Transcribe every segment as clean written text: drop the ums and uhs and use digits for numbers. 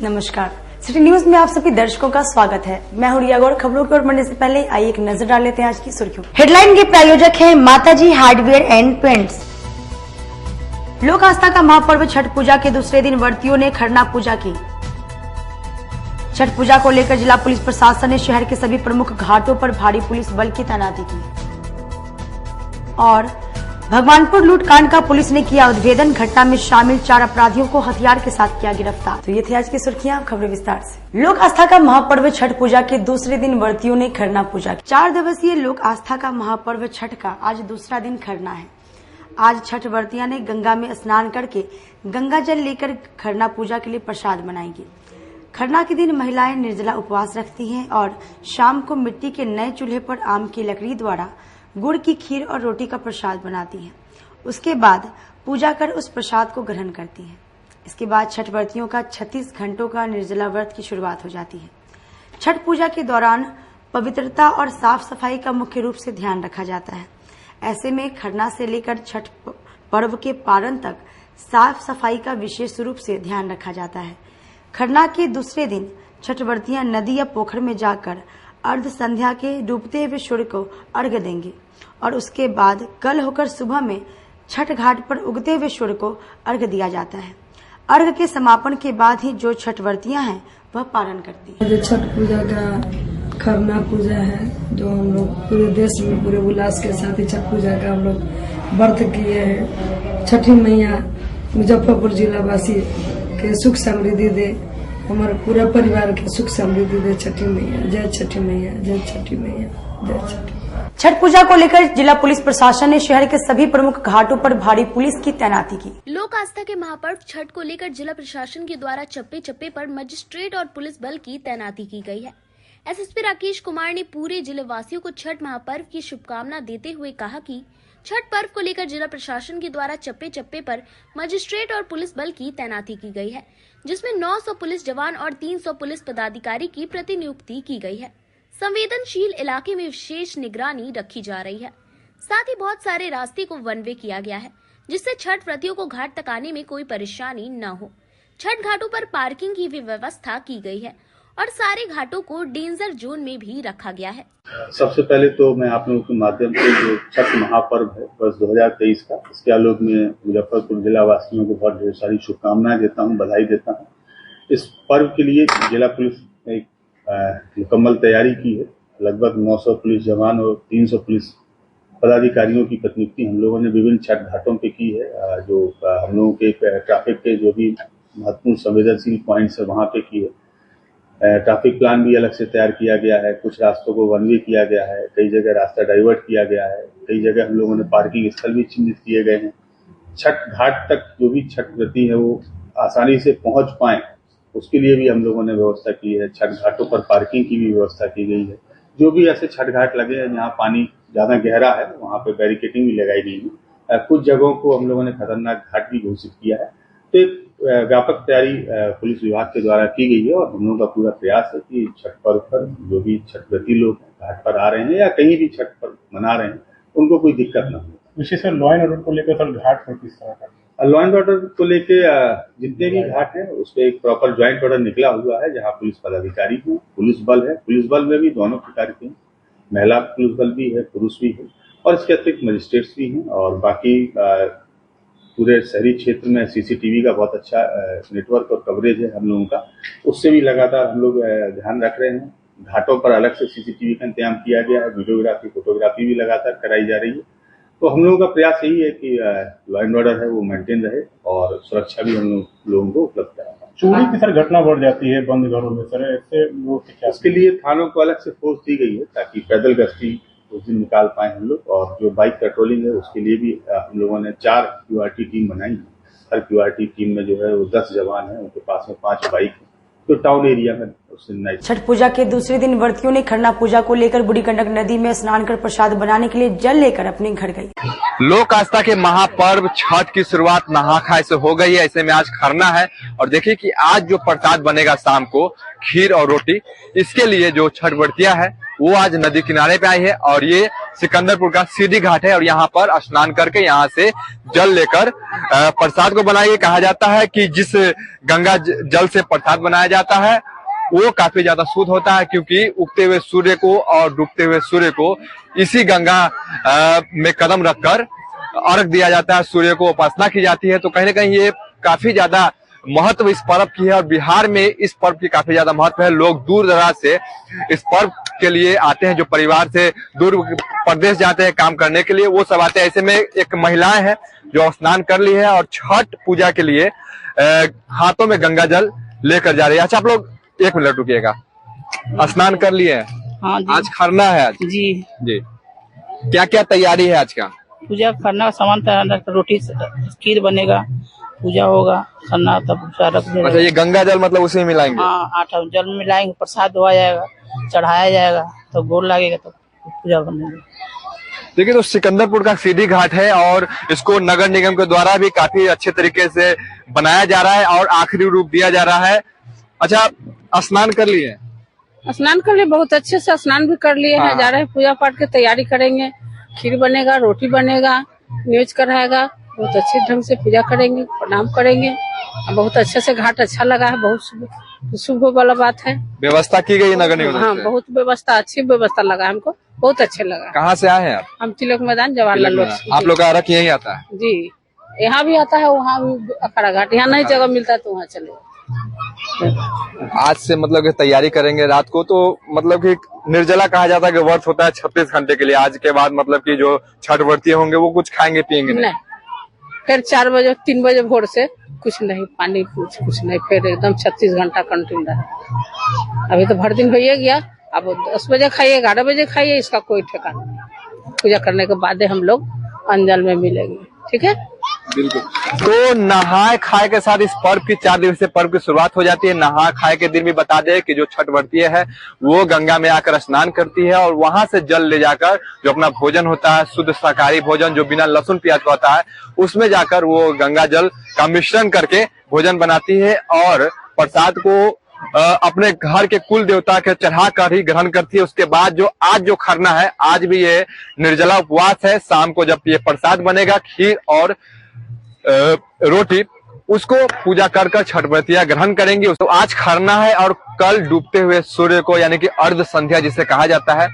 नमस्कार, city news में आप सभी दर्शकों का स्वागत है। मैं हूं रिया गौड़। खबरों की ओर बढ़ने से पहले आइए एक नजर डाल लेते हैं आज की सुर्खियों। हेडलाइन के प्रायोजक हैं माताजी हार्डवेयर एंड पेंट्स। लोक आस्था का महापर्व छठ पूजा के दूसरे दिन व्रतियों ने खरना पूजा की। छठ पूजा को लेकर जिला पुलिस प्रशासन ने शहर के सभी प्रमुख घाटों पर भारी पुलिस बल की तैनाती की। और भगवानपुर लूटकांड का पुलिस ने किया उद्भेदन। घटना में शामिल 4 अपराधियों को हथियार के साथ किया गिरफ्तार। तो ये थी आज की सुर्खियां। खबरें विस्तार से। लोक आस्था का महापर्व छठ पूजा के दूसरे दिन व्रतियों ने खरना पूजा की। 4 दिवसीय लोक आस्था का महापर्व छठ का आज दूसरा दिन खरना है। आज छठ व्रतियां ने गंगा में स्नान करके गंगा जल लेकर खरना पूजा के लिए प्रसाद बनाएंगी। खरना के दिन महिलाएं निर्जला उपवास रखती हैं और शाम को मिट्टी के नए चूल्हे पर आम की लकड़ी द्वारा गुड़ की खीर और रोटी का प्रसाद बनाती हैं। उसके बाद पूजा कर उस प्रसाद को ग्रहण करती हैं। इसके बाद छठ व्रतियों का 36 घंटों का निर्जला व्रत की शुरुआत हो जाती है। छठ पूजा के दौरान पवित्रता और साफ सफाई का मुख्य रूप से ध्यान रखा जाता है। ऐसे में खरना से लेकर छठ पर्व के पारण तक साफ सफाई का विशेष रूप से ध्यान रखा जाता है। खरना के दूसरे दिन छठ व्रतियां नदी या पोखर में जाकर अर्ध संध्या के डूबते हुए सूर्य को अर्घ्य देंगे और उसके बाद कल होकर सुबह में छठ घाट पर उगते हुए सूर्य को अर्घ्य दिया जाता है। अर्घ्य के समापन के बाद ही जो छठ व्रतियां हैं वह पारण करती हैं। जो छठ पूजा का खरना पूजा है, जो हम लोग पूरे देश में पूरे उल्लास के साथ ही छठ पूजा का हम लोग व्रत किए हैं। छठी मैया मुजफ्फरपुर जिला वासी के सुख समृद्धि दे, हमारे पूरा परिवार के सुख समृद्धि दे। छठी मैया, जय छठी मैया, जय छठी मैया, जय छठी। छठ पूजा को लेकर जिला पुलिस प्रशासन ने शहर के सभी प्रमुख घाटों पर भारी पुलिस की तैनाती की। लोक आस्था के महापर्व छठ को लेकर जिला प्रशासन के द्वारा चप्पे चप्पे पर मजिस्ट्रेट और पुलिस बल की तैनाती की गई है। एसएसपी राकेश कुमार ने पूरे जिले वासियों को छठ महापर्व की शुभकामना देते हुए कहा कि छठ पर्व को लेकर जिला प्रशासन के द्वारा चप्पे चप्पे पर मजिस्ट्रेट और पुलिस बल की तैनाती की गई है, जिसमें 900 पुलिस जवान और 300 पुलिस पदाधिकारी की प्रतिनियुक्ति की गई है। संवेदनशील इलाके में विशेष निगरानी रखी जा रही है। साथ ही बहुत सारे रास्ते को वन वे किया गया है, जिससे छठ व्रतियों को घाट तक आने में कोई परेशानी न हो। छठ घाटों पर पार्किंग की भी व्यवस्था की गई है और सारे घाटों को डेंजर जोन में भी रखा गया है। सबसे पहले तो मैं आप लोगों के माध्यम से जो छठ महापर्व है वर्ष 2023 का, इसके आलोक में मुजफ्फरपुर जिला वासियों को बहुत ढेर सारी शुभकामनाएं देता हूं, बधाई देता हूं। इस पर्व के लिए जिला पुलिस ने एक मुकम्मल तैयारी की है। लगभग 900 पुलिस जवान और 300 पुलिस पदाधिकारियों की प्रतिनियुक्ति हम लोगों ने विभिन्न छठ घाटों पे की है। जो हम लोगों के ट्रैफिक के जो भी महत्वपूर्ण संवेदनशील पॉइंट्स है वहां पे की है। ट्रैफिक प्लान भी अलग से तैयार किया गया है। कुछ रास्तों को वन वे किया गया है, कई जगह रास्ता डाइवर्ट किया गया है, कई जगह हम लोगों ने पार्किंग स्थल भी चिन्हित किए गए हैं। छठ घाट तक जो भी छठ व्रती है वो आसानी से पहुंच पाए, उसके लिए भी हम लोगों ने व्यवस्था की है। छठ घाटों पर पार्किंग की भी व्यवस्था की गई है। जो भी ऐसे छठ घाट लगे हैं जहाँ पानी ज्यादा गहरा है वहाँ पे बैरिकेडिंग भी लगाई गई है। कुछ जगहों को हम लोगों ने खतरनाक घाट भी घोषित किया है। तो एक व्यापक तैयारी पुलिस विभाग के द्वारा की गई है और हम लोगों का पूरा प्रयास है कि छठ पर्व पर जो भी छठ व्रती लोग घाट पर आ रहे हैं या कहीं भी छठ पर्व मना रहे हैं उनको कोई दिक्कत न हो। विशेष लॉ एंड ऑर्डर को लेकर सर घाट पर किस तरह का लॉ एंड ऑर्डर को लेके जितने भी घाट हैं उस पर एक प्रॉपर ज्वाइंट ऑर्डर निकला हुआ है, जहाँ पुलिस पदाधिकारी हैं, पुलिस बल है। पुलिस बल में भी दोनों प्रकार के हैं, महिला पुलिस बल भी है, पुरुष भी है और इसके अतिरिक्त मजिस्ट्रेट्स भी हैं। और बाकी पूरे शहरी क्षेत्र में सीसीटीवी का बहुत अच्छा नेटवर्क और कवरेज है हम लोगों का, उससे भी लगातार हम लोग ध्यान रख रहे हैं। घाटों पर अलग से सीसीटीवी का इंतजाम किया गया है, वीडियोग्राफी फोटोग्राफी भी लगातार कराई जा रही है। तो हम लोगों का प्रयास यही है कि लॉ एंड ऑर्डर है वो मेंटेन रहे और सुरक्षा भी हम लोगों को उपलब्ध कराना। चोरी की सर घटना बढ़ जाती है बंद घरों में सर, ऐसे लोग क्या? इसके लिए थानों को अलग से फोर्स दी गई है ताकि पैदल गश्ती उस दिन निकाल पाए हम लोग। और जो बाइक पेट्रोलिंग है उसके लिए भी हम लोगों ने 4 क्यूआरटी टीम बनाई है। हर क्यूआरटी टीम में जो है वो 10 जवान है, उनके पास में 5 बाइक है। तो टाउन एरिया में छठ पूजा के दूसरे दिन व्रतियों ने खरना पूजा को लेकर बूढ़ी गंडक नदी में स्नान कर प्रसाद बनाने के लिए जल लेकर अपने घर गई। लोक आस्था के महापर्व छठ की शुरुआत नहा खाए से हो गई है। ऐसे में आज खरना है और देखिए कि आज जो प्रसाद बनेगा शाम को खीर और रोटी, इसके लिए जो छठ व्रतियां है वो आज नदी किनारे पे आई है और ये सिकंदरपुर का सीधी घाट है और यहाँ पर स्नान करके यहाँ से जल लेकर प्रसाद को बनाइए। कहा जाता है कि जिस गंगा जल से प्रसाद बनाया जाता है वो काफी ज्यादा शुद्ध होता है, क्योंकि उगते हुए सूर्य को और डूबते हुए सूर्य को इसी गंगा में कदम रखकर अर्घ दिया जाता है, सूर्य को उपासना की जाती है। तो कहीं ना कहीं ये काफी ज्यादा महत्व इस पर्व की है और बिहार में इस पर्व की काफी ज्यादा महत्व है। लोग दूर दराज से इस पर्व के लिए आते हैं, जो परिवार से दूर प्रदेश जाते हैं काम करने के लिए, वो सब आते हैं। ऐसे में एक महिलाएं हैं जो स्नान कर ली है और छठ पूजा के लिए हाथों में गंगा जल लेकर जा रही है। अच्छा, आप लोग 1 मिनट रुकिएगा। स्नान कर लिए हैं? हाँ जी। आज खरना है आज? जी जी। क्या क्या तैयारी है आज का? पूजा करना, सामान तैयार, रोटी खीर बनेगा, पूजा होगा, खरना, तब रख देगा। अच्छा, ये गंगा जल मतलब उसी में मिलाएंगे? हाँ, आटा जल में मिलाएंगे, प्रसाद धोया जाएगा, चढ़ाया जाएगा, तो गोल लगेगा, तो पूजा बनेगा। देखिए, तो सिकंदरपुर का सीधी घाट है और इसको नगर निगम के द्वारा भी काफी अच्छे तरीके से बनाया जा रहा है और आखिरी रूप दिया जा रहा है। अच्छा, स्नान कर लिए? स्नान कर लिए, बहुत अच्छे से स्नान भी कर लिए हैं। जा रहे हैं पूजा पाठ की तैयारी करेंगे, खीर बनेगा, रोटी बनेगा, न्यूज कराएगा, बहुत अच्छे ढंग से पूजा करेंगे, प्रणाम करेंगे। बहुत अच्छे से घाट अच्छा लगा है, बहुत शुभ वाला बात है। व्यवस्था की गई नगर निगम? हाँ, बहुत व्यवस्था, अच्छी व्यवस्था लगा हमको, बहुत अच्छे लगा। कहाँ से आए हैं आप? हम तिलक मैदान जवाहरलाल रोड से। आप लोग का अर्घ यही आता है? जी, यहाँ भी आता है, वहाँ भी अखाड़ा घाट, यहाँ नहीं जगह मिलता तो वहाँ चले। आज से मतलब कि तैयारी करेंगे रात को, तो मतलब कि निर्जला कहा जाता है कि व्रत होता है 36 घंटे के लिए। आज के बाद मतलब कि जो छठ व्रती होंगे वो कुछ खाएंगे पिएंगे नहीं? फिर 4 बजे 3 बजे भोर से कुछ नहीं, पानी कुछ नहीं, फिर एकदम 36 घंटा कंटिन्यू रहा। अभी तो भर दिन हो गया, अब 10 बजे खाइए, 11 बजे खाइए, इसका कोई ठिकाना नहीं। पूजा करने के बाद हम लोग अंजल में मिलेंगे, ठीक है? बिल्कुल। तो नहाए खाए के साथ इस पर्व की 4 दिवसीय पर्व की शुरुआत हो जाती है। नहा खाए के दिन भी बता दे कि जो छठ व्रती है वो गंगा में आकर स्नान करती है और वहां से जल ले जाकर जो अपना भोजन होता है, शुद्ध शाकाहारी भोजन जो बिना लहसुन प्याज का होता है, उसमें जाकर वो गंगा जल का मिश्रण करके भोजन बनाती है और प्रसाद को अपने घर के कुल देवता के चढ़ा कर ही ग्रहण करती है। उसके बाद जो आज जो खरना है, आज भी ये निर्जला उपवास है। शाम को जब ये प्रसाद बनेगा, खीर और रोटी, उसको पूजा कर कर छठ व्रतियां ग्रहण करेंगी। तो आज खरना है और कल डूबते हुए सूर्य को यानी कि अर्ध संध्या जिसे कहा जाता है,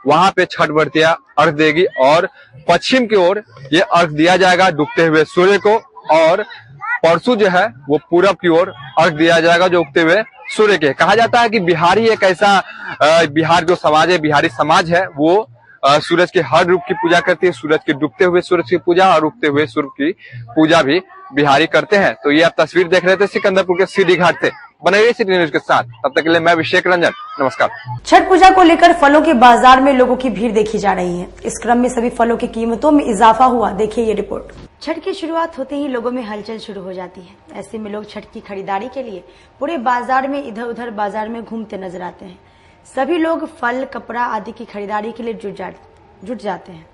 वहां पे छठ व्रतियां अर्घ देगी और पश्चिम की ओर ये अर्घ दिया जाएगा डूबते हुए सूर्य को, और परसों जो है वो पूरब की ओर अर्घ दिया जाएगा जो उगते हुए सूर्य के। कहा जाता है कि बिहारी एक ऐसा बिहार जो समाज है, बिहारी समाज है, वो सूरज के हर रूप की पूजा करती है। सूरज के डूबते हुए सूरज की पूजा और उगते हुए सूर्य की पूजा भी बिहारी करते हैं। तो ये आप तस्वीर देख रहे थे सिकंदरपुर के सीधी घाट से। बने रहिए सिटी न्यूज के साथ, तब तक के लिए मैं अभिषेक रंजन, नमस्कार। छठ पूजा को लेकर फलों के बाजार में लोगों की भीड़ देखी जा रही है। इस क्रम में सभी फलों की कीमतों में इजाफा हुआ, देखिए ये रिपोर्ट। छठ की शुरुआत होते ही लोगों में हलचल शुरू हो जाती है। ऐसे में लोग छठ की खरीदारी के लिए पूरे बाजार में इधर उधर बाजार में घूमते नजर आते हैं। सभी लोग फल, कपड़ा आदि की खरीदारी के लिए जुट जाते हैं।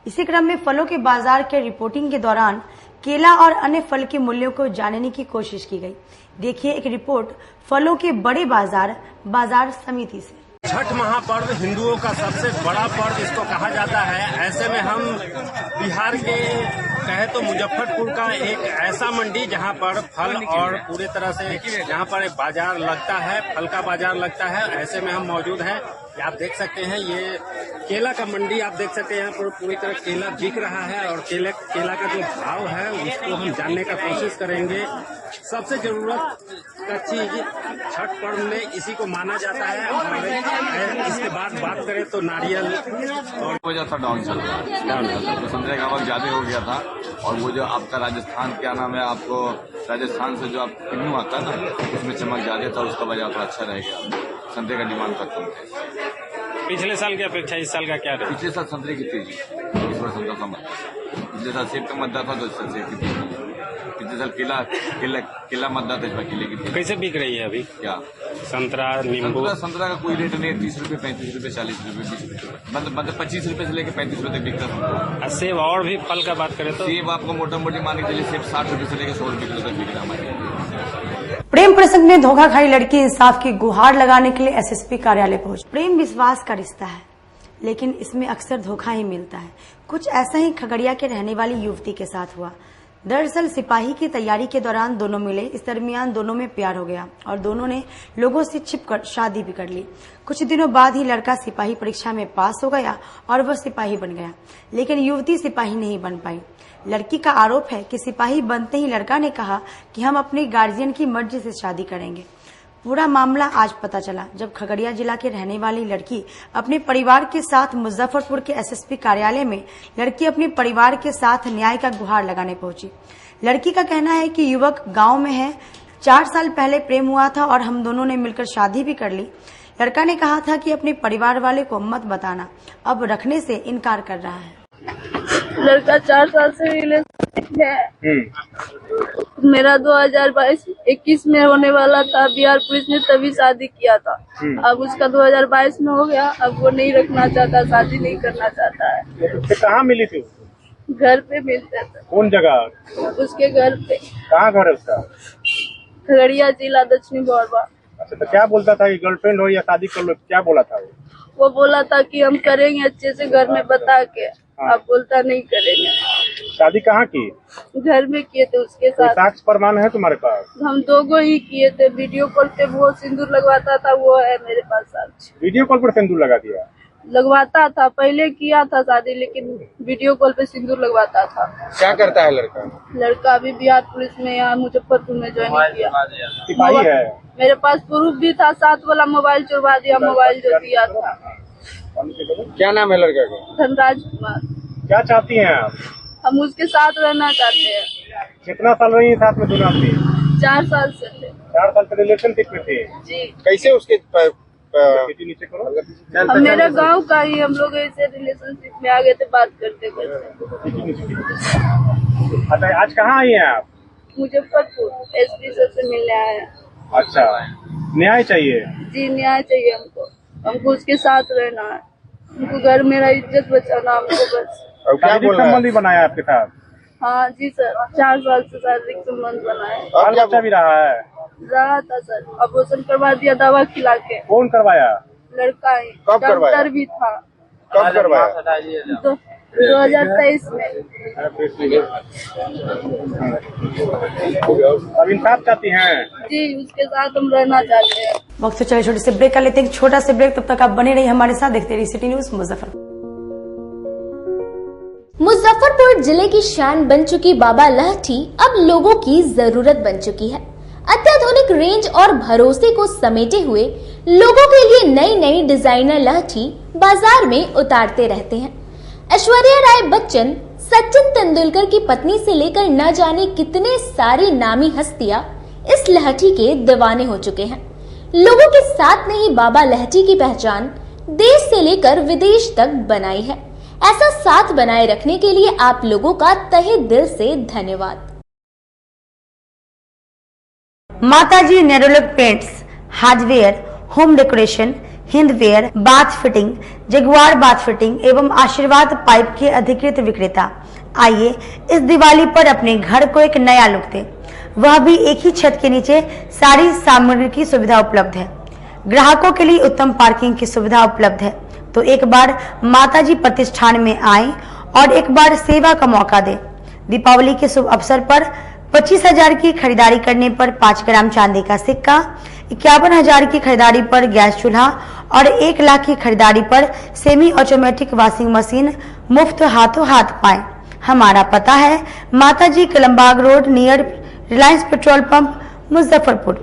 इसी क्रम में फलों के बाजार के रिपोर्टिंग के दौरान केला और अन्य फल के मूल्यों को जानने की कोशिश की गई। देखिए एक रिपोर्ट फलों के बड़े बाजार समिति से। छठ महापर्व हिंदुओं का सबसे बड़ा पर्व इसको कहा जाता है। ऐसे में हम बिहार के कहे तो मुजफ्फरपुर का एक ऐसा मंडी जहां पर फल और पूरे तरह से यहाँ पर एक बाजार लगता है, फल का बाजार लगता है। ऐसे में हम मौजूद हैं। आप देख सकते हैं ये केला का मंडी, आप देख सकते हैं यहाँ पर पूरी तरह केला बिक रहा है और केला का जो भाव है उसको हम जानने का कोशिश करेंगे। सबसे जरूरत का चीज छठ पर्व में इसी को माना जाता है। और इसके बाद बात करें तो नारियल और वजह था डाउन चल रहा है, तो संतरे का आवक ज्यादा हो गया था। और वो जो आपका राजस्थान क्या नाम है, आपको राजस्थान से जो आप किन्नू आता है ना, उसमें चमक ज्यादा था, उसका वजह थोड़ा अच्छा रह गया। संतरे का डिमांड का कम है। पिछले साल की अपेक्षा इस साल का क्या रहा? पिछले साल संतरे की तेजी, इस बार संतरा का मत। पिछले साल सेब का मद्दा था तो इस साल सेब की तेजी। पिछले साल केला मद्दा था, इस बार केले की तेजी। कैसे बिक रही है अभी? क्या संतरा, नींबू? संतरा का कोई रेट नहीं है। 30 रुपए, 35 रुपए, 40 रुपए, 20 रुपए, मतलब 25 रुपए से लेकर 35 रुपए तक बिकता है। सेब और भी फल का बात करें तो सेब आपको मोटा मोटी मान के चलिए सेब 60 रुपए से लेकर 100 रुपए किलो तक बिक रहा है हमारे। प्रेम प्रसंग में धोखा खाई लड़की इंसाफ की गुहार लगाने के लिए एसएसपी कार्यालय पहुंची। प्रेम विश्वास का रिश्ता है, लेकिन इसमें अक्सर धोखा ही मिलता है। कुछ ऐसा ही खगड़िया के रहने वाली युवती के साथ हुआ। दरअसल सिपाही की तैयारी के दौरान दोनों मिले। इस दरमियान दोनों में प्यार हो गया और दोनों ने लोगों से छिपकर शादी भी कर ली। कुछ दिनों बाद ही लड़का सिपाही परीक्षा में पास हो गया और वह सिपाही बन गया, लेकिन युवती सिपाही नहीं बन पाई। लड़की का आरोप है कि सिपाही बनते ही लड़का ने कहा कि हम अपने गार्जियन की मर्जी से शादी करेंगे। पूरा मामला आज पता चला जब खगड़िया जिला के रहने वाली लड़की अपने परिवार के साथ मुजफ्फरपुर के एसएसपी कार्यालय में लड़की अपने परिवार के साथ न्याय का गुहार लगाने पहुंची। लड़की का कहना है कि युवक गांव में है, 4 साल पहले प्रेम हुआ था और हम दोनों ने मिलकर शादी भी कर ली। लड़का ने कहा था कि अपने परिवार वाले को मत बताना, अब रखने से इनकार कर रहा है। लड़का 4 साल से रिलेशनशिप में है। मेरा 2022-21 में होने वाला था। बिहार पुलिस ने तभी शादी किया था। अब उसका 2022 में हो गया। अब वो नहीं रखना चाहता, शादी नहीं करना चाहता है। कहाँ मिली थी? घर पे मिलते थे। कौन जगह? उसके घर पे। कहाँ घर है उसका? खगड़िया जिला दक्षिणी बोरबा। अच्छा, तो क्या बोलता था कि गर्लफ्रेंड हो या शादी कर लो, क्या बोला था वो बोला था कि हम करेंगे अच्छे से घर में बता के। अब बोलता नहीं करेंगे। शादी कहाँ की? घर में किए थे उसके साथ। साक्ष्य प्रमाण है तुम्हारे पास? हम 2 ही किए थे। वीडियो कॉल पे वो सिंदूर लगवाता था, वो है मेरे पास साक्ष्य। वीडियो कॉल पर सिंदूर लगा दिया? लगवाता था, पहले किया था शादी, लेकिन वीडियो कॉल पे सिंदूर लगवाता था। क्या करता है लड़का? लड़का अभी बिहार पुलिस में यहाँ मुजफ्फरपुर में ज्वाइन किया। सिपाही है। मेरे पास प्रूफ भी था, 7 वाला मोबाइल चुरवा दिया, मोबाइल जो दिया था। क्या नाम है लड़का का? धनराज कुमार। क्या चाहती हैं आप? हम उसके साथ रहना चाहते हैं। कितना साल रही है साथ में दोनों आदमी? 4 साल से थे। 4 साल से रिलेशनशिप में थे जी। कैसे उसके नीचे करो। हम मेरा गांव का ही, हम लोग ऐसे रिलेशनशिप में आ गए थे बात करते करते। अच्छा, आज कहाँ आई हैं आप? मुजफ्फरपुर एसपी सर से मिलने आए हैं। अच्छा, न्याय चाहिए? जी न्याय चाहिए हमको उसके साथ रहना है। उनको घर मेरा इज्जत बचाना हमको बस। और क्या संबंध भी बनाया आपके साथ? हाँ जी सर, 4 साल से शारीरिक संबंध बनाए। बाल बच्चा भी रहा है? रहा था सर, ऑपरेशन करवा दिया दवा खिला के। कौन करवाया? लड़का ही। कब करवाया? डॉक्टर भी था। कब करवाया? 2023 में। अब इंसाफ चाहती हैं? जी, उसके साथ हम रहना चाहते हैं। वक्त से चले छोटे से ब्रेक कर लेते हैं, छोटा से ब्रेक। तब तक आप बने रहिए हमारे साथ, देखते रहिए सिटी न्यूज मुजफ्फरपुर। मुजफ्फरपुर जिले की शान बन चुकी बाबा लहठी अब लोगों की जरूरत बन चुकी है। अत्याधुनिक रेंज और भरोसे को समेटे हुए लोगों के लिए नई नई डिजाइनर लहठी बाजार में उतारते रहते हैं। ऐश्वर्या राय बच्चन, सचिन तेंदुलकर की पत्नी से लेकर न जाने कितने सारी नामी हस्तियां इस लहठी के दीवाने हो चुके हैं। लोगों के साथ ने ही बाबा लहठी की पहचान देश से लेकर विदेश तक बनाई है। ऐसा साथ बनाए रखने के लिए आप लोगों का तहे दिल से धन्यवाद। माताजी Nerolac paints, hardware, home decoration, Hindware, bath fitting, Jaguar bath fitting एवं आशीर्वाद पाइप के अधिकृत विक्रेता। आइए इस दिवाली पर अपने घर को एक नया लुक दें, वह भी एक ही छत के नीचे सारी सामग्री की सुविधा उपलब्ध है। ग्राहकों के लिए उत्तम पार्किंग की सुविधा उपलब्ध है। तो एक बार माताजी प्रतिष्ठान में आएं और एक बार सेवा का मौका दें। दीपावली के शुभ अवसर पर 25,000 की खरीदारी करने पर 5 ग्राम चांदी का सिक्का, 51,000 की खरीदारी पर गैस चूल्हा और 1 लाख की खरीदारी पर सेमी ऑटोमेटिक वॉशिंग मशीन मुफ्त हाथों हाथ पाएं। हमारा पता है माताजी Kalambagh road near Reliance petrol pump Muzaffarpur.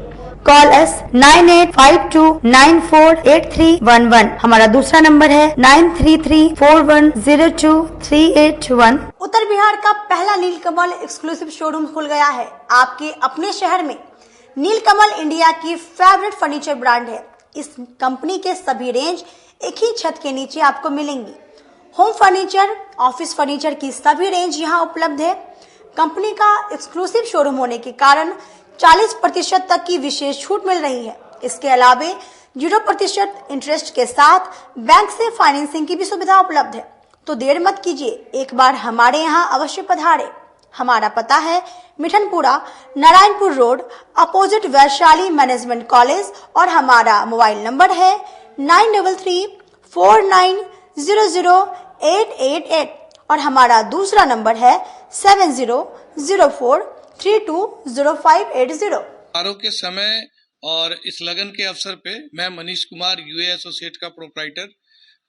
Call S 9852948311। हमारा दूसरा नंबर है 9334102381। उत्तर बिहार का पहला नीलकमल एक्सक्लूसिव शोरूम खुल गया है आपके अपने शहर में। नीलकमल इंडिया की फेवरेट फर्नीचर ब्रांड है। इस कंपनी के सभी रेंज एक ही छत के नीचे आपको मिलेंगी। होम फर्नीचर, ऑफिस फर्नीचर की सभी रेंज यहाँ उपलब्ध है। कंपनी का एक्सक्लूसिव शोरूम होने के कारण 40% तक की विशेष छूट मिल रही है। इसके अलावे 0% इंटरेस्ट के साथ बैंक से फाइनेंसिंग की भी सुविधा उपलब्ध है। तो देर मत कीजिए, एक बार हमारे यहाँ अवश्य पधारें। हमारा पता है Mithanpura, Narayanpur road, opposite Vaishali management college और हमारा मोबाइल नंबर है 9334900888 और हमारा दूसरा नंबर है 7004320580। समारोह के समय और इस लगन के अवसर पे मैं मनीष कुमार यूए एसोसिएट का प्रोप्राइटर,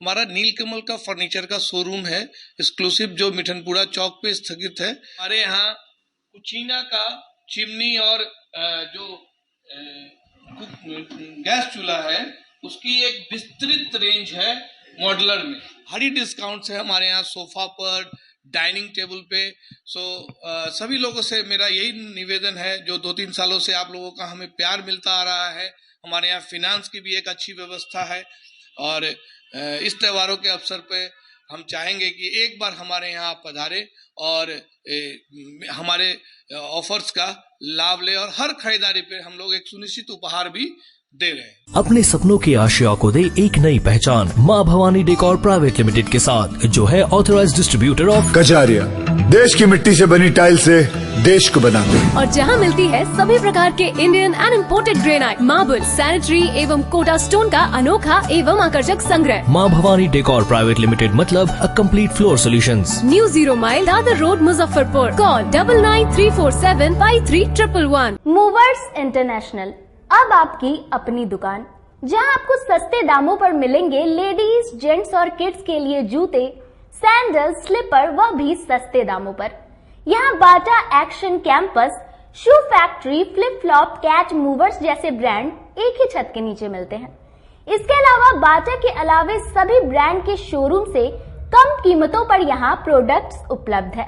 हमारा नीलकमल का फर्नीचर का शोरूम है एक्सक्लूसिव जो मिठनपुरा चौक पे स्थगित है। हमारे यहाँ कुचीना का चिमनी और जो गैस चूल्हा है उसकी एक विस्तृत रेंज है मॉडलर में। भारी डिस्काउंट है हमारे यहाँ सोफा पर, डाइनिंग टेबल पे। सभी लोगों से मेरा यही निवेदन है, जो 2-3 सालों से आप लोगों का हमें प्यार मिलता आ रहा है, हमारे यहाँ फिनांस की भी एक अच्छी व्यवस्था है और इस त्योहारों के अवसर पे हम चाहेंगे कि एक बार हमारे यहाँ पधारे और हमारे ऑफर्स का लाभ ले और हर खरीदारी पे हम लोग एक सुनिश्चित उपहार भी दे रहे हैं। अपने सपनों की आशिया को दे एक नई पहचान माँ भवानी डेकोर प्राइवेट लिमिटेड के साथ, जो है ऑथराइज्ड डिस्ट्रीब्यूटर ऑफ कजारिया। देश की मिट्टी से बनी टाइल से देश को बनाते हैं और जहां मिलती है सभी प्रकार के Indian and imported granite, marble, sanitary एवं कोटा स्टोन का अनोखा एवं आकर्षक संग्रह। माँ भवानी डेकोर प्राइवेट लिमिटेड मतलब a complete floor solutions. New 0 mile Dadar road, Muzaffarpur. Call 9934753111। Movers international, अब आपकी अपनी दुकान, जहां आपको सस्ते दामों पर मिलेंगे लेडीज, जेंट्स और किड्स के लिए जूते, सैंडल, स्लीपर, वह भी सस्ते दामों पर। यहाँ Bata, Action, Campus, shoe factory, flip flop, Cat, Movers जैसे ब्रांड एक ही छत के नीचे मिलते हैं। इसके अलावा बाटा के अलावे सभी ब्रांड के शोरूम से कम कीमतों पर यहाँ प्रोडक्ट्स उपलब्ध है।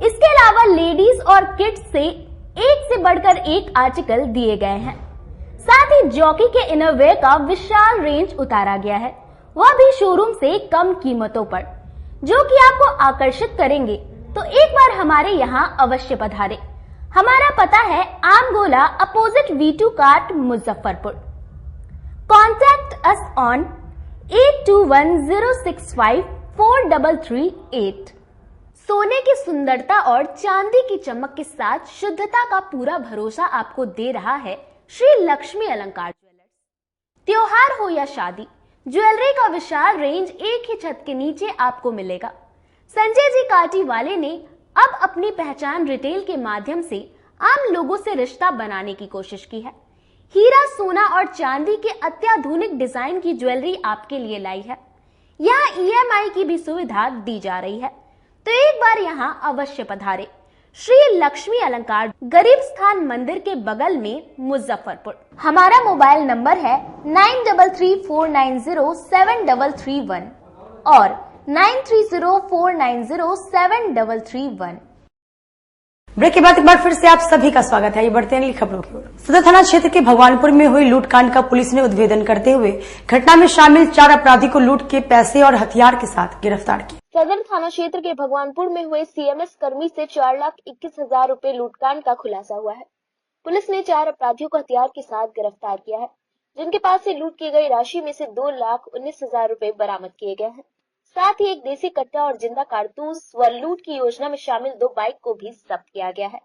इसके अलावा लेडीज और किड्स से एक से बढ़कर एक आर्टिकल दिए गए हैं। साथ ही जॉकी के इनरवेयर का विशाल रेंज उतारा गया है, वह भी शोरूम से कम कीमतों पर, जो कि आपको आकर्षित करेंगे। तो एक बार हमारे यहाँ अवश्य पधारे। हमारा पता है Amgola, opposite V2 cart, Muzaffarpur. Contact us on 8210654338। सोने की सुंदरता और चांदी की चमक के साथ शुद्धता का पूरा भरोसा आपको दे रहा है श्री लक्ष्मी अलंकार ज्वेलर्स। त्योहार हो या शादी, ज्वेलरी का विशाल रेंज एक ही छत के नीचे आपको मिलेगा। संजय जी काटी वाले ने अब अपनी पहचान रिटेल के माध्यम से आम लोगों से रिश्ता बनाने की कोशिश की है। हीरा, सोना और चांदी के अत्याधुनिक डिजाइन की ज्वेलरी आपके लिए लाई है। यहाँ EMI की भी सुविधा दी जा रही है, तो एक बार यहाँ अवश्य पधारे। श्री लक्ष्मी अलंकार, गरीब स्थान मंदिर के बगल में, मुजफ्फरपुर। हमारा मोबाइल नंबर है 9334907331 और 9304907331। ब्रेक के बाद एक बार फिर से आप सभी का स्वागत है। ये बढ़ते हैं अगली खबरों की ओर। सदर थाना क्षेत्र के भगवानपुर में हुई लूटकांड का पुलिस ने उद्भेदन करते हुए घटना में शामिल 4 अपराधी को लूट के पैसे और हथियार के साथ गिरफ्तार किया। सदर थाना क्षेत्र के भगवानपुर में हुए CMS कर्मी से 4,21,000 रूपए लूटकांड का खुलासा हुआ है। पुलिस ने 4 अपराधियों को हथियार के साथ गिरफ्तार किया है, जिनके पास से लूट की गई राशि में से 2,19,000 रूपए बरामद किए गए हैं। साथ ही एक देसी कट्टा और जिंदा कारतूस व लूट की योजना में शामिल 2 बाइक को भी जब्त किया गया है।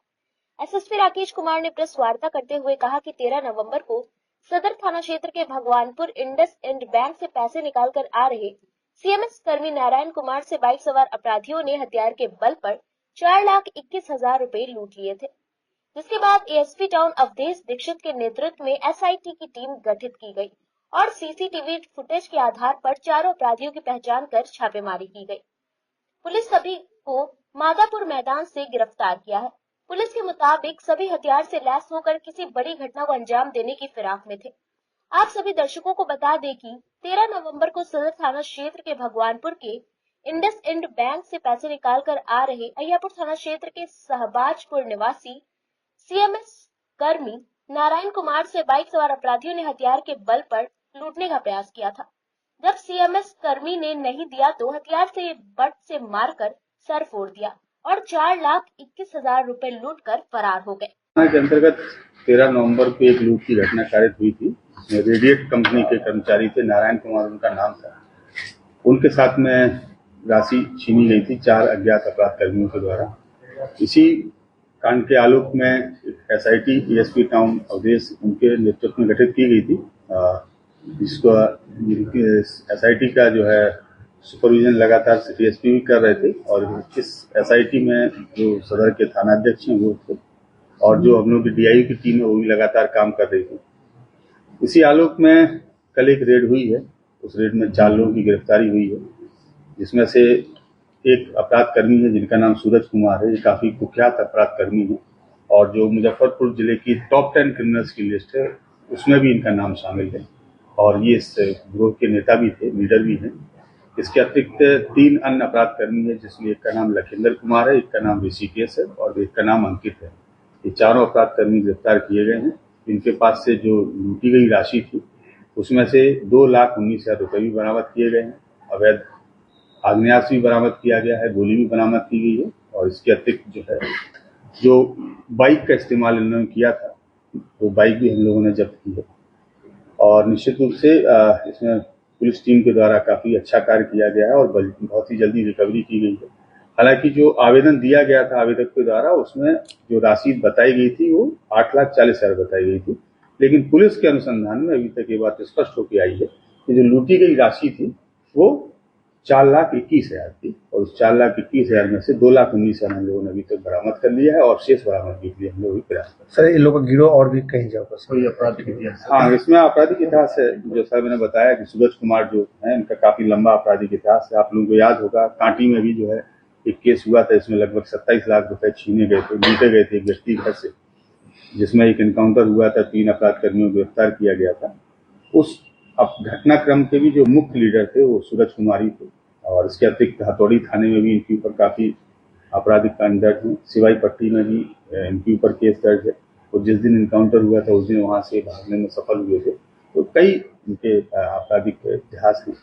SSP राकेश कुमार ने प्रेस वार्ता करते हुए कहा कि 13 नवंबर को सदर थाना क्षेत्र के भगवानपुर इंडसइंड बैंक से पैसे निकालकर आ रहे CMS कर्मी नारायण कुमार से बाइक सवार अपराधियों ने हथियार के बल पर 4,21,000 रूपए लूट लिए थे, जिसके बाद ASP टाउन अवधेश दीक्षित के नेतृत्व में SIT की टीम गठित की गई और CCTV फुटेज के आधार पर 4 अपराधियों की पहचान कर छापेमारी की गई। पुलिस सभी को मादापुर मैदान से गिरफ्तार किया है। पुलिस के मुताबिक सभी हथियार से लैस होकर किसी बड़ी घटना को अंजाम देने की फिराक में थे। आप सभी दर्शकों को बता दें कि 13 नवंबर को सदर थाना क्षेत्र के भगवानपुर के इंडसइंड बैंक से पैसे निकालकर आ रहे अय्यापुर थाना क्षेत्र के सहबाजपुर निवासी CMS कर्मी नारायण कुमार से बाइक सवार अपराधियों ने हथियार के बल पर लूटने का प्रयास किया था। जब CMS कर्मी ने नहीं दिया तो हथियार से बट से मारकर सर फोड़ दिया और 4,21,000 रूपए लूट कर फरार हो गए। के अंतर्गत 13 नवंबर को एक लूट की घटना कारित हुई थी। रेडिएट कंपनी के कर्मचारी थे, नारायण कुमार उनका नाम था। उनके साथ में राशि छीनी गई थी 4 अज्ञात अपराध कर्मियों के द्वारा। इसी कांड के आलोक में SIT DSP टाउन अवधेश उनके नेतृत्व में गठित की गई थी, जिसको SIT का जो है सुपरविजन लगातार सिटी SP भी कर रहे थे, और इस SIT में जो सदर के थानाध्यक्ष हैं वो थे, और जो हम लोग की DIU की टीम है वो भी लगातार काम कर रही थी। इसी आलोक में कल एक रेड हुई है, उस रेड में 4 लोगों की गिरफ्तारी हुई है, जिसमें से एक अपराध कर्मी है जिनका नाम सूरज कुमार है। ये काफी कुख्यात अपराध कर्मी है, और जो मुजफ्फरपुर जिले की टॉप 10 क्रिमिनल्स की लिस्ट है उसमें भी इनका नाम शामिल है, और ये इस गिरोह के नेता भी थे, लीडर भी हैं। इसके अतिरिक्त 3 अन्य अपराध कर्मी है, जिसमें एक का नाम लखिंदर कुमार है, एक का नाम ऋषिकेश है और एक का नाम अंकित है। ये चारों अपराध कर्मी गिरफ्तार किए गए हैं। इनके पास से जो लूटी गई राशि थी उसमें से 2,19,000 रुपए भी बरामद किए गए हैं। अवैध आग्नेयास्त्र भी बरामद किया गया है, गोली भी बरामद की गई है, और इसके अतिरिक्त जो है जो बाइक का इस्तेमाल इन लोगों ने किया था वो बाइक भी हम लोगों ने जब्त की है। और निश्चित रूप से इसमें पुलिस टीम के द्वारा काफी अच्छा कार्य किया गया है और बहुत ही जल्दी रिकवरी की गई है। हालांकि जो आवेदन दिया गया था आवेदक के द्वारा, उसमें जो राशि बताई गई थी वो 8,40,000 बताई गई थी, लेकिन पुलिस के अनुसंधान में अभी तक ये बात स्पष्ट होकर आई है कि जो लूटी गई राशि थी वो 4,21,000 थी, और उस 4,21,000 में से 2,19,000 हम लोगों ने अभी तक बरामद कर लिया है, और शेष बरामदगी के लिए हम लोग भी प्रयास कर रहे हैं। सर, इन लोगों का गिरोह और भी कहीं जाओगे, कोई आपराधिक इतिहास? हाँ, इसमें आपराधिक इतिहास है। जैसा मैंने बताया कि सूरज कुमार जो है इनका काफी लंबा आपराधिक इतिहास है। आप लोगों को याद होगा कांटी में भी जो है एक केस हुआ था, इसमें लगभग 27 लाख रुपए छीने गए थे, लूटे गए थे एक व्यक्ति घर से, जिसमें एक एनकाउंटर हुआ था, 3 अपराध कर्मियों को गिरफ्तार किया गया था। उस घटनाक्रम के भी जो मुख्य लीडर थे वो सूरज कुमार ही थे, और इसके अतिरिक्त हथौड़ी थाने में भी इनके ऊपर काफी आपराधिक कांड दर्ज है। सिवाई पट्टी में भी इनके ऊपर केस दर्ज है, और जिस दिन इनकाउंटर हुआ था उस दिन वहां से भागने में सफल हुए थे। तो कई इनके आपराधिक इतिहास हैं।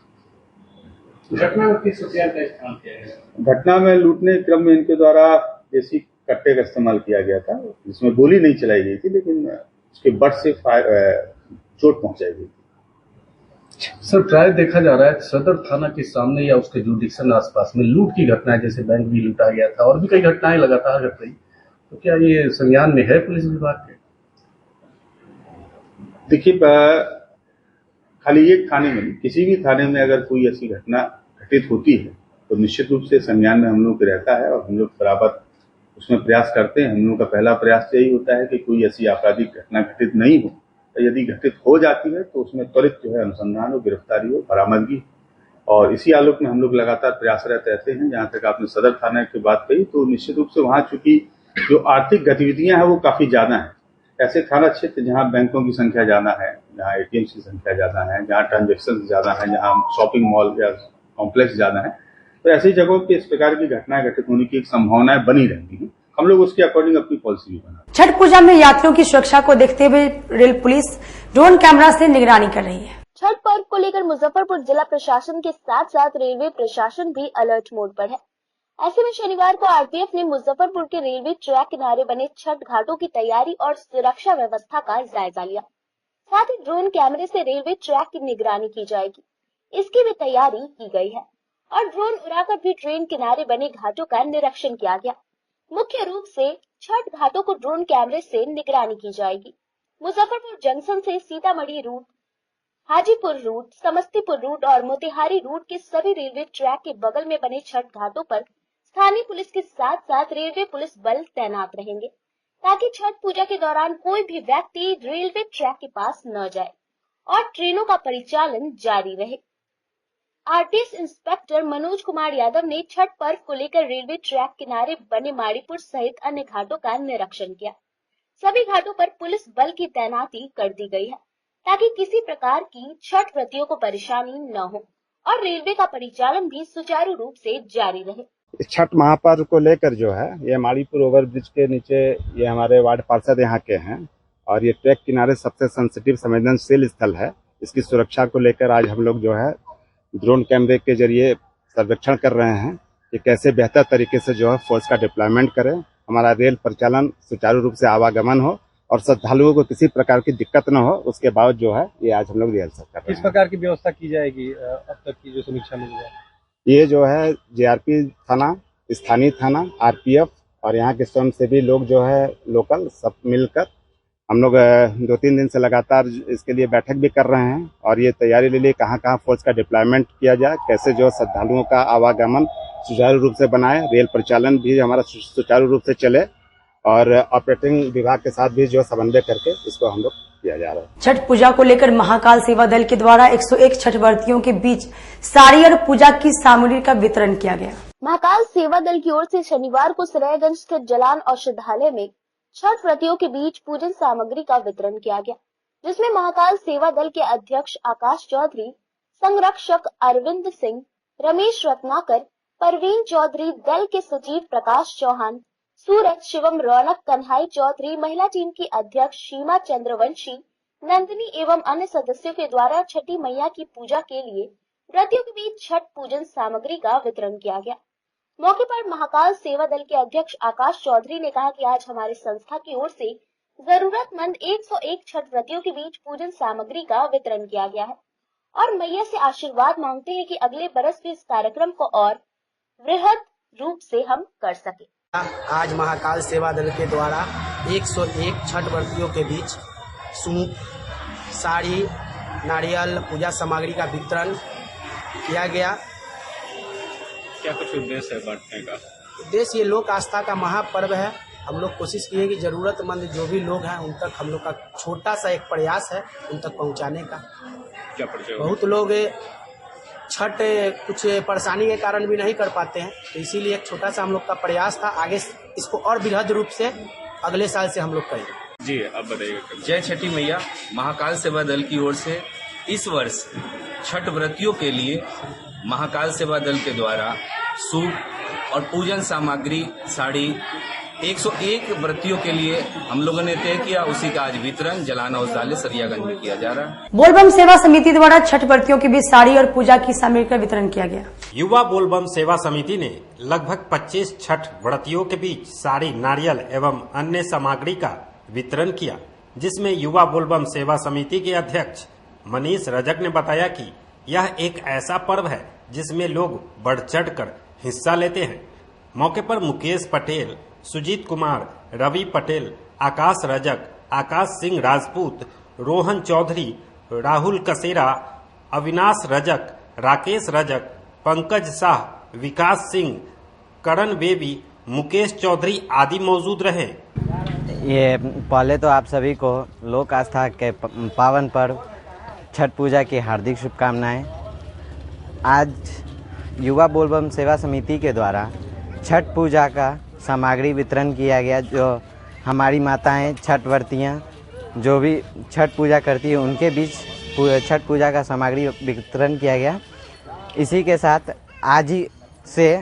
घटना में किस हथियार का इस्तेमाल किया गया? घटना में लूटने के क्रम में इनके द्वारा देसी कट्टे का इस्तेमाल किया गया था, जिसमें गोली नहीं चलाई गई थी, लेकिन उसके बट से चोट पहुंचाई गई थी। सर, प्राय देखा जा रहा है सदर थाना के सामने या उसके जुडिक्शन आसपास में लूट की घटनाएं, जैसे बैंक भी लूटा गया था और भी कई घटनाएं लगातार घट रही, तो क्या ये संज्ञान में है पुलिस विभाग के? देखिए, खाली एक थाने में, किसी भी थाने में अगर कोई ऐसी घटना घटित होती है तो निश्चित रूप से संज्ञान में हम लोग को रहता है, और हम लोग बराबर उसमें प्रयास करते हैं। हम लोग का पहला प्रयास यही होता है कि कोई ऐसी आपराधिक घटना घटित नहीं हो, तो यदि घटित हो जाती है तो उसमें त्वरित जो है अनुसंधान हो, गिरफ्तारी हो, बरामदगी। और इसी आलोक में हम लोग लगातार प्रयासरत रहते हैं। जहां तक आपने सदर थाना की बात कही, तो निश्चित रूप से वहां चूंकि जो आर्थिक गतिविधियां हैं वो काफी ज्यादा हैं। ऐसे थाना क्षेत्र जहां बैंकों की संख्या ज्यादा है, जहां ATMs की संख्या ज्यादा है, जहां ट्रांजेक्शन ज्यादा है, जहां शॉपिंग मॉल या कॉम्प्लेक्स ज्यादा है, तो ऐसी जगहों पे इस प्रकार की घटनाएं घटित होने की एक संभावनाएं बनी रहती है। हम लोग उसके अकॉर्डिंग अपनी पॉलिसी भी बनाते हैं। छठ पूजा में यात्रियों की सुरक्षा को देखते हुए रेल पुलिस ड्रोन कैमरा से निगरानी कर रही है। छठ पर्व को लेकर मुजफ्फरपुर जिला प्रशासन के साथ साथ रेलवे प्रशासन भी अलर्ट मोड पर है। ऐसे में शनिवार को RPF ने मुजफ्फरपुर के रेलवे ट्रैक किनारे बने छठ घाटों की तैयारी और सुरक्षा व्यवस्था का जायजा लिया। साथ ही ड्रोन कैमरे से रेलवे ट्रैक की निगरानी की जाएगी, इसकी भी तैयारी की गई है, और ड्रोन उड़ाकर भी ट्रेन किनारे बने घाटों का निरीक्षण किया गया। मुख्य रूप से छठ घाटों को ड्रोन कैमरे से निगरानी की जाएगी। मुजफ्फरपुर जंक्शन से Sitamarhi route, Hajipur route, Samastipur route और मोतिहारी रूट के सभी रेलवे ट्रैक के बगल में बने छठ घाटों पर स्थानीय पुलिस के साथ साथ रेलवे पुलिस बल तैनात रहेंगे, ताकि छठ पूजा के दौरान कोई भी व्यक्ति रेलवे ट्रैक के पास न जाए और ट्रेनों का परिचालन जारी रहे। RTS इंस्पेक्टर मनोज कुमार यादव ने छठ पर्व को लेकर रेलवे ट्रैक किनारे बने माड़ीपुर सहित अन्य घाटों का निरीक्षण किया। सभी घाटों पर पुलिस बल की तैनाती कर दी गई है, ताकि किसी प्रकार की छठ व्रतियों को परेशानी न हो और रेलवे का परिचालन भी सुचारू रूप से जारी रहे। छठ महापर्व को लेकर जो है ये माड़ीपुर ओवरब्रिज के नीचे ये हमारे वार्ड पार्षद यहाँ के हैं, और ये ट्रैक किनारे सबसे सेंसिटिव संवेदनशील स्थल है। इसकी सुरक्षा को लेकर आज हम लोग जो है ड्रोन कैमरे के जरिए सर्वेक्षण कर रहे हैं कि कैसे बेहतर तरीके से जो है फोर्स का डिप्लॉयमेंट करें, हमारा रेल परिचालन सुचारू रूप से आवागमन हो और श्रद्धालुओं को किसी प्रकार की दिक्कत न हो। उसके बाद जो है ये आज हम लोग रिहर्सल कर रहे हैं। किस प्रकार की व्यवस्था की जाएगी अब तक की जो समीक्षा में हुआ? ये जो है JRP थाना, स्थानीय थाना, RPF और यहाँ के स्वयंसेवी लोग जो है लोकल सब मिलकर हम लोग 2-3 दिन से लगातार इसके लिए बैठक भी कर रहे हैं और ये तैयारी ले लिए कहाँ कहाँ फोर्स का डिप्लॉयमेंट किया जाए, कैसे जो श्रद्धालुओं का आवागमन सुचारू रूप से बनाए, रेल परिचालन भी हमारा सुचारू रूप से चले और ऑपरेटिंग विभाग के साथ भी जो समन्वय करके इसको हम लोग किया जा रहा है। छठ पूजा को लेकर महाकाल सेवा दल के द्वारा 101 छठ व्रतियों के बीच साड़ी और पूजा की सामग्री का वितरण किया गया। महाकाल सेवा दल की ओर से शनिवार को सरायगंज स्थित जलान औषधालय में छठ व्रतियों के बीच पूजन सामग्री का वितरण किया गया, जिसमें महाकाल सेवा दल के अध्यक्ष आकाश चौधरी, संरक्षक अरविंद सिंह, रमेश रत्नाकर, परवीन चौधरी, दल के सचिव प्रकाश चौहान, सूरज शिवम, रौनक कन्हाई चौधरी, महिला टीम की अध्यक्ष सीमा चंद्रवंशी, नंदिनी एवं अन्य सदस्यों के द्वारा छठी मैया की पूजा के लिए व्रतियों के बीच छठ पूजन सामग्री का वितरण किया गया। मौके पर महाकाल सेवा दल के अध्यक्ष आकाश चौधरी ने कहा कि आज हमारी संस्था की ओर से जरूरतमंद 101 छठ व्रतियों के बीच पूजन सामग्री का वितरण किया गया है और मैया से आशीर्वाद मांगते हैं कि अगले बरस भी इस कार्यक्रम को और वृहद रूप से हम कर सके। आज महाकाल सेवा दल के द्वारा 101 छठ व्रतियों के बीच सूप, साड़ी, नारियल, पूजा सामग्री का वितरण किया गया। क्या कुछ उद्देश्य है बांटने का? उद्देश्य ये लोक आस्था का महापर्व है। हम लोग कोशिश किए कि जरूरतमंद जो भी लोग हैं उन तक हम लोग का छोटा सा एक प्रयास है उन तक पहुंचाने का। क्या परिचय? बहुत लोग छठ कुछ परेशानी के कारण भी नहीं कर पाते हैं, तो इसीलिए एक छोटा सा हम लोग का प्रयास था। आगे इसको और बृहद रूप से अगले साल से हम लोग करेंगे। जी अब बताइएगा। जय छठी मैया। महाकाल सेवा दल की ओर से इस वर्ष छठ व्रतियों के लिए महाकाल सेवा दल के द्वारा सूप और पूजन सामग्री, साड़ी 101 व्रतियों के लिए हम लोगों ने तय किया। उसी का आज वितरण जलान औषधालय सरियागंज में किया जा रहा है। बोलबम सेवा समिति द्वारा छठ व्रतियों के बीच साड़ी और पूजा की सामग्री का वितरण किया गया। युवा बोलबम सेवा समिति ने लगभग 25 छठ व्रतियों के बीच साड़ी, नारियल एवं अन्य सामग्री का वितरण किया, जिसमें युवा बोलबम सेवा समिति के अध्यक्ष मनीष रजक ने बताया कि यह एक ऐसा पर्व है जिसमें लोग बढ़ चढ़ कर हिस्सा लेते हैं। मौके पर मुकेश पटेल, सुजीत कुमार, रवि पटेल, आकाश रजक, आकाश सिंह राजपूत, रोहन चौधरी, राहुल कसेरा, अविनाश रजक, राकेश रजक, पंकज शाह, विकास सिंह, करण बेबी, मुकेश चौधरी आदि मौजूद रहे। ये पहले तो आप सभी को लोक आस्था के पावन पर्व छठ पूजा की हार्दिक शुभकामनाएं। आज युवा बोलबम सेवा समिति के द्वारा छठ पूजा का सामग्री वितरण किया गया। जो हमारी माताएं छठ व्रतियाँ जो भी छठ पूजा करती है उनके बीच छठ पूजा का सामग्री वितरण किया गया। इसी के साथ आज ही से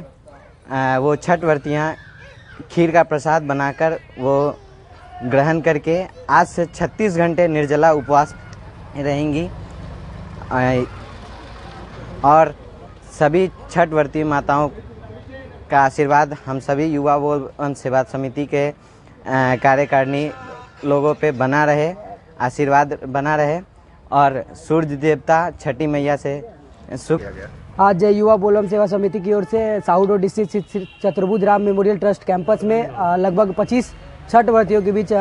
वो छठ व्रतियाँ खीर का प्रसाद बनाकर वो ग्रहण करके आज से 36 घंटे निर्जला उपवास रहेंगी और सभी छठ व्रती माताओं का आशीर्वाद हम सभी युवा बोलबम सेवा समिति के कार्यकारिणी लोगों पे बना रहे, आशीर्वाद बना रहे और सूर्य देवता छठी मैया से सुख। आज युवा बोलबम सेवा समिति की ओर से साहू रोड स्थित चतुर्भुज राम मेमोरियल ट्रस्ट कैंपस में लगभग 25 छठ व्रतियों के बीच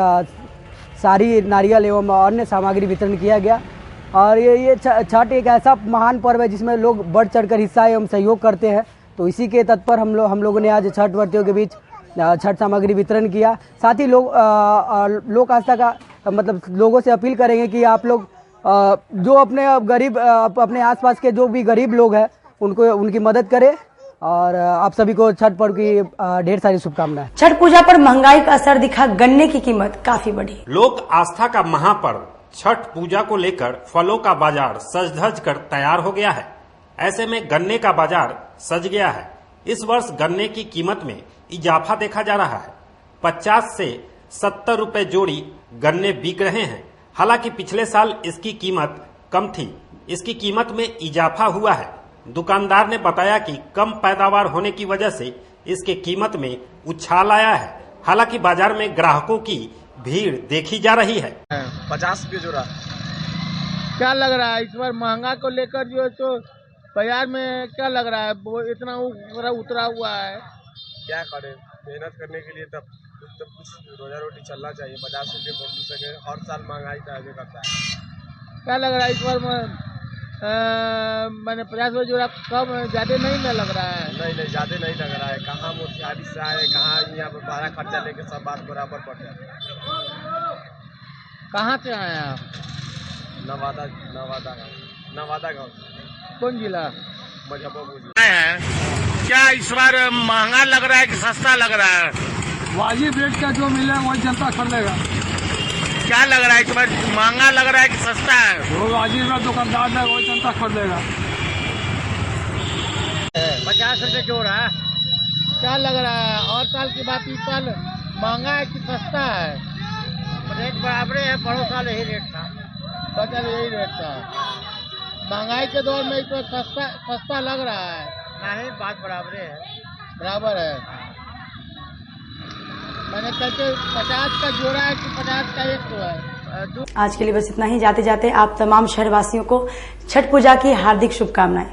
साड़ी, नारियल एवं अन्य सामग्री वितरण किया गया। और ये छठ एक ऐसा महान पर्व है जिसमें लोग बढ़ चढ़कर हिस्सा एवं सहयोग करते हैं। तो इसी के तत्पर हम लोगों ने आज छठ व्रतियों के बीच छठ सामग्री वितरण किया। साथ ही लोक आस्था का मतलब लोगों से अपील करेंगे कि आप लोग जो अपने गरीब अपने आसपास के जो भी गरीब लोग हैं उनको उनकी मदद करें और आप सभी को छठ पर्व की ढेर सारी शुभकामनाएं। छठ पूजा पर महंगाई का असर दिखा, गन्ने की कीमत काफी बढ़ी। लोक आस्था का महापर्व छठ पूजा को लेकर फलों का बाजार सज धज कर तैयार हो गया है। ऐसे में गन्ने का बाजार सज गया है। इस वर्ष गन्ने की कीमत में इजाफा देखा जा रहा है। 50 से 70 रुपए जोड़ी गन्ने बिक रहे हैं। हालांकि पिछले साल इसकी कीमत कम थी। इसकी कीमत में इजाफा हुआ है। दुकानदार ने बताया कि कम पैदावार होने की वजह से इसके कीमत में उछाल आया है। हालांकि बाजार में ग्राहकों की भीड़ देखी जा रही है। 50 रुपये जोड़ा। क्या लग रहा है इस बार महंगा को लेकर जो है तो बाजार में क्या लग रहा है? वो इतना उतरा हुआ है, क्या करें। मेहनत करने के लिए तब कुछ रोजा रोटी चलना चाहिए। 50 रुपये पहुँच सके, हर साल महंगाई का आगे करता है। क्या लग रहा है इस बार मैंने 50 रुपये जोड़ा कम ज़्यादा नहीं न लग रहा है? नहीं ज़्यादा नहीं लग रहा है। कहाँ मोतिहारी से आए, कहाँ यहाँ पर भाड़ा खर्चा लेके सब बात बराबर पड़ जाए। कहाँ से आए आप? नवादा गाँव। कौन जिला? मुजफ्फरपुर। क्या इस बार महंगा लग रहा है कि सस्ता लग रहा है? वाजिब रेट का जो मिले वही जनता खरीदेगा। क्या लग रहा है इस बार महंगा लग रहा है कि सस्ता है? जो वाजिब में दुकानदार है वही जनता खरीदेगा। 50 रुपये जोड़ा है। क्या लग रहा है और साल की बात इस साल महंगा है कि सस्ता है? रेट बराबर है, पड़ोस साल यही रेट था। बचल यही रेट था। महंगाई के दौर में इस बार सस्ता लग रहा है? नहीं, बात बराबर है। बराबर है। मैंने कहते 50 का जोड़ा है कि 50 का 100 है? आज के लिए बस इतना ही। जाते जाते आप तमाम शहरवासियों को छठ पूजा की हार्दिक शुभकामनाएं।